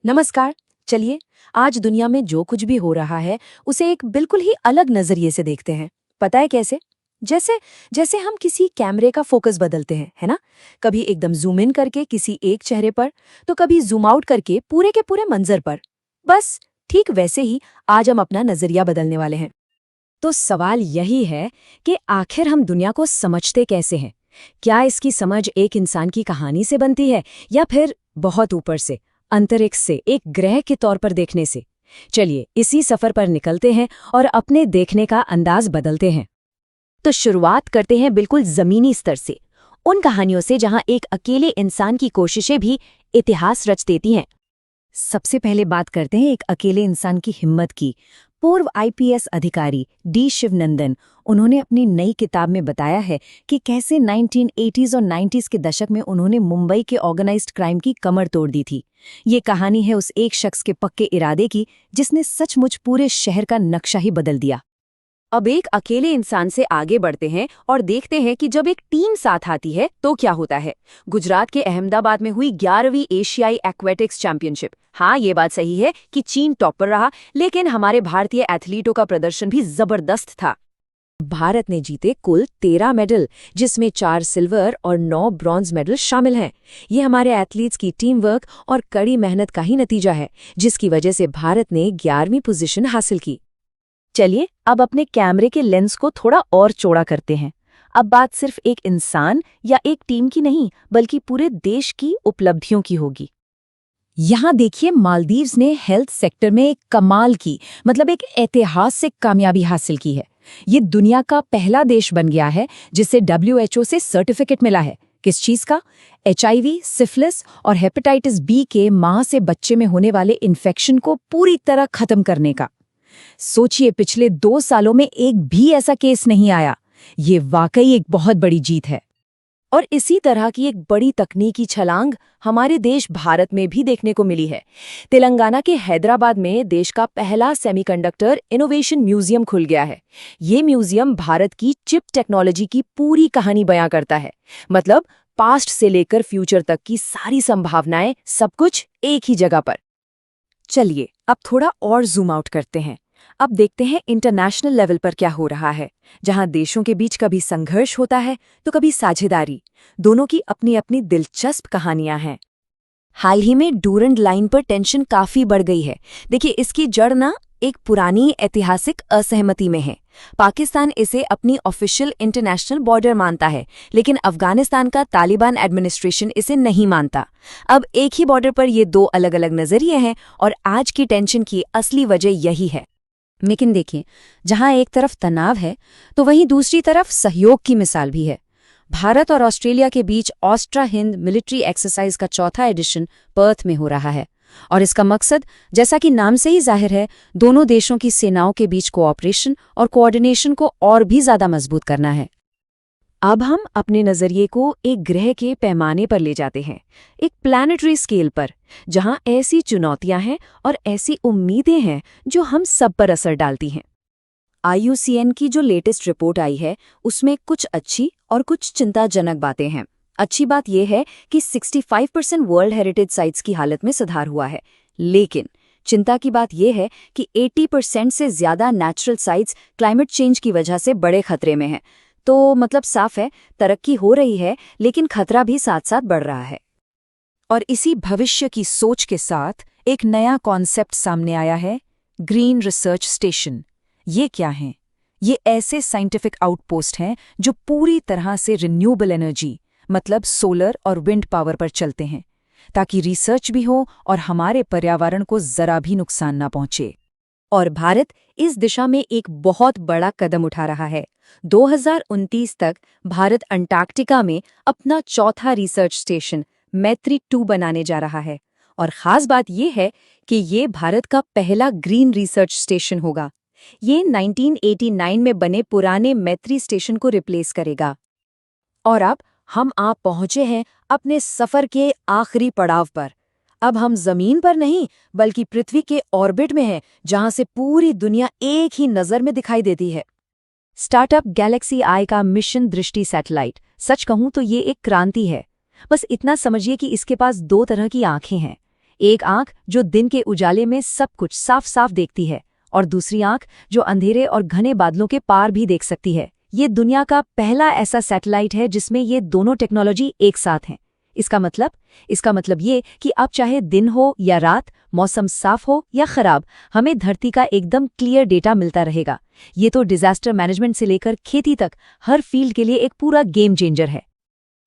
नमस्कार। चलिए, आज दुनिया में जो कुछ भी हो रहा है उसे एक बिल्कुल ही अलग नजरिए से देखते हैं। पता है कैसे? जैसे जैसे हम किसी कैमरे का फोकस बदलते हैं, है ना? कभी एकदम जूम इन करके किसी एक चेहरे पर, तो कभी जूम आउट करके पूरे के पूरे मंजर पर। बस ठीक वैसे ही आज हम अपना नजरिया बदलने वाले हैं। तो सवाल यही है कि आखिर हम दुनिया को समझते कैसे हैं? क्या इसकी समझ एक इंसान की कहानी से बनती है, या फिर बहुत ऊपर से, अंतरिक्ष से, एक ग्रह के तौर पर देखने से? चलिए इसी सफर पर निकलते हैं और अपने देखने का अंदाज बदलते हैं। तो शुरुआत करते हैं बिल्कुल जमीनी स्तर से, उन कहानियों से जहां एक अकेले इंसान की कोशिशें भी इतिहास रच देती हैं। सबसे पहले बात करते हैं एक अकेले इंसान की हिम्मत की। पूर्व आईपीएस अधिकारी डी शिवनंदन, उन्होंने अपनी नई किताब में बताया है कि कैसे 1980s और 90s के दशक में उन्होंने मुंबई के ऑर्गेनाइज्ड क्राइम की कमर तोड़ दी थी। ये कहानी है उस एक शख्स के पक्के इरादे की जिसने सचमुच पूरे शहर का नक्शा ही बदल दिया। अब एक अकेले इंसान से आगे बढ़ते हैं और देखते हैं कि जब एक टीम साथ आती है तो क्या होता है। गुजरात के अहमदाबाद में हुई 11वीं एशियाई एक्वेटिक्स चैंपियनशिप। हाँ, ये बात सही है कि चीन टॉप पर रहा, लेकिन हमारे भारतीय एथलीटों का प्रदर्शन भी जबरदस्त था। भारत ने जीते कुल 13 मेडल, जिसमें 4 सिल्वर और 9 ब्रॉन्ज मेडल शामिल हैं। ये हमारे एथलीट्स की टीम वर्क और कड़ी मेहनत का ही नतीजा है, जिसकी वजह से भारत ने 11वीं पोजीशन हासिल की। चलिए अब अपने कैमरे के लेंस को थोड़ा और चौड़ा करते हैं। अब बात सिर्फ एक इंसान या एक टीम की नहीं, बल्कि पूरे देश की उपलब्धियों की होगी। यहाँ देखिए, मालदीव्स ने हेल्थ सेक्टर में एक कमाल की, मतलब एक ऐतिहासिक कामयाबी हासिल की है। ये दुनिया का पहला देश बन गया है जिसे WHO से सर्टिफिकेट मिला है। किस चीज का? HIV, सिफिलिस और हेपेटाइटिस बी के मां से बच्चे में होने वाले इन्फेक्शन को पूरी तरह खत्म करने का। सोचिए, पिछले 2 सालों में एक भी ऐसा केस नहीं आया। ये वाकई एक बहुत बड़ी जीत है। और इसी तरह की एक बड़ी तकनीकी छलांग हमारे देश भारत में भी देखने को मिली है। तेलंगाना के हैदराबाद में देश का पहला सेमीकंडक्टर इनोवेशन म्यूजियम खुल गया है। ये म्यूजियम भारत की चिप टेक्नोलॉजी की पूरी कहानी बयां करता है। मतलब पास्ट से लेकर फ्यूचर तक की सारी संभावनाएं, सब कुछ एक ही जगह पर। चलिए अब थोड़ा और जूम आउट करते हैं। अब देखते हैं इंटरनेशनल लेवल पर क्या हो रहा है, जहां देशों के बीच कभी संघर्ष होता है तो कभी साझेदारी। दोनों की अपनी अपनी दिलचस्प कहानियां हैं। हाल ही में डूरंड लाइन पर टेंशन काफी बढ़ गई है। देखिए, इसकी जड़ ना एक पुरानी ऐतिहासिक असहमति में है। पाकिस्तान इसे अपनी ऑफिशियल इंटरनेशनल बॉर्डर मानता है, लेकिन अफगानिस्तान का तालिबान एडमिनिस्ट्रेशन इसे नहीं मानता। अब एक ही बॉर्डर पर ये 2 अलग अलग नजरिए हैं, और आज की टेंशन की असली वजह यही है। लेकिन देखिए, जहां एक तरफ तनाव है तो वहीं दूसरी तरफ सहयोग की मिसाल भी है। भारत और ऑस्ट्रेलिया के बीच ऑस्ट्रा हिंद मिलिट्री एक्सरसाइज का 4था एडिशन पर्थ में हो रहा है, और इसका मकसद, जैसा कि नाम से ही जाहिर है, दोनों देशों की सेनाओं के बीच कोऑपरेशन और कोऑर्डिनेशन को और भी ज्यादा मजबूत करना है। अब हम अपने नजरिए को एक ग्रह के पैमाने पर ले जाते हैं, एक प्लैनेटरी स्केल पर, जहां ऐसी चुनौतियां हैं और ऐसी उम्मीदें हैं जो हम सब पर असर डालती हैं। IUCN की जो लेटेस्ट रिपोर्ट आई है, उसमें कुछ अच्छी और कुछ चिंताजनक बातें हैं। अच्छी बात यह है कि 65% वर्ल्ड हेरिटेज साइट्स की हालत में सुधार हुआ है, लेकिन चिंता की बात यह है कि 80% से ज्यादा नेचुरल साइट्स क्लाइमेट चेंज की वजह से बड़े खतरे में हैं। तो मतलब साफ है, तरक्की हो रही है, लेकिन खतरा भी साथ साथ बढ़ रहा है। और इसी भविष्य की सोच के साथ एक नया कॉन्सेप्ट सामने आया है, ग्रीन रिसर्च स्टेशन। ये क्या हैं? ये ऐसे साइंटिफिक आउटपोस्ट हैं जो पूरी तरह से रिन्यूएबल एनर्जी, मतलब सोलर और विंड पावर पर चलते हैं, ताकि रिसर्च भी हो और हमारे पर्यावरण को जरा भी नुकसान ना पहुंचे। और भारत इस दिशा में एक बहुत बड़ा कदम उठा रहा है। 2029 तक भारत अंटार्कटिका में अपना 4था रिसर्च स्टेशन मैत्री-2 बनाने जा रहा है। और खास बात यह है कि ये भारत का पहला ग्रीन रिसर्च स्टेशन होगा। ये 1989 में बने पुराने मैत्री स्टेशन को रिप्लेस करेगा। और अब हम आप पहुंचे हैं अपने सफर के आखिरी पड़ाव पर। अब हम जमीन पर नहीं, बल्कि पृथ्वी के ऑर्बिट में हैं, जहां से पूरी दुनिया एक ही नजर में दिखाई देती है। स्टार्टअप गैलेक्सी आई का मिशन दृष्टि सैटेलाइट, सच कहूं तो ये एक क्रांति है। बस इतना समझिए कि इसके पास 2 तरह की आंखें हैं। एक आंख जो दिन के उजाले में सब कुछ साफ साफ देखती है और दूसरी आंख जो अंधेरे और घने बादलों के पार भी देख सकती है। ये दुनिया का पहला ऐसा सैटेलाइट है जिसमें ये दोनों टेक्नोलॉजी एक साथ हैं। इसका मतलब ये कि अब चाहे दिन हो या रात, मौसम साफ हो या खराब, हमें धरती का एकदम क्लियर डेटा मिलता रहेगा। ये तो डिजास्टर मैनेजमेंट से लेकर खेती तक हर फील्ड के लिए एक पूरा गेम चेंजर है।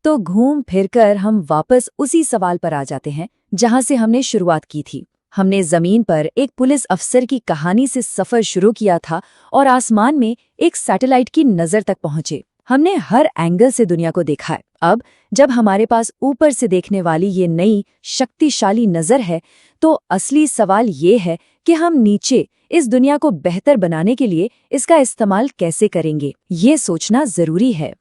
तो घूम फिरकर हम वापस उसी सवाल पर आ जाते हैं जहां से हमने शुरुआत की थी। हमने जमीन पर एक पुलिस अफसर की कहानी से सफर शुरू किया था और आसमान में एक सैटेलाइट की नजर तक पहुंचे। हमने हर एंगल से दुनिया को देखा है। अब जब हमारे पास ऊपर से देखने वाली ये नई शक्तिशाली नजर है, तो असली सवाल ये है कि हम नीचे इस दुनिया को बेहतर बनाने के लिए इसका इस्तेमाल कैसे करेंगे। ये सोचना जरूरी है।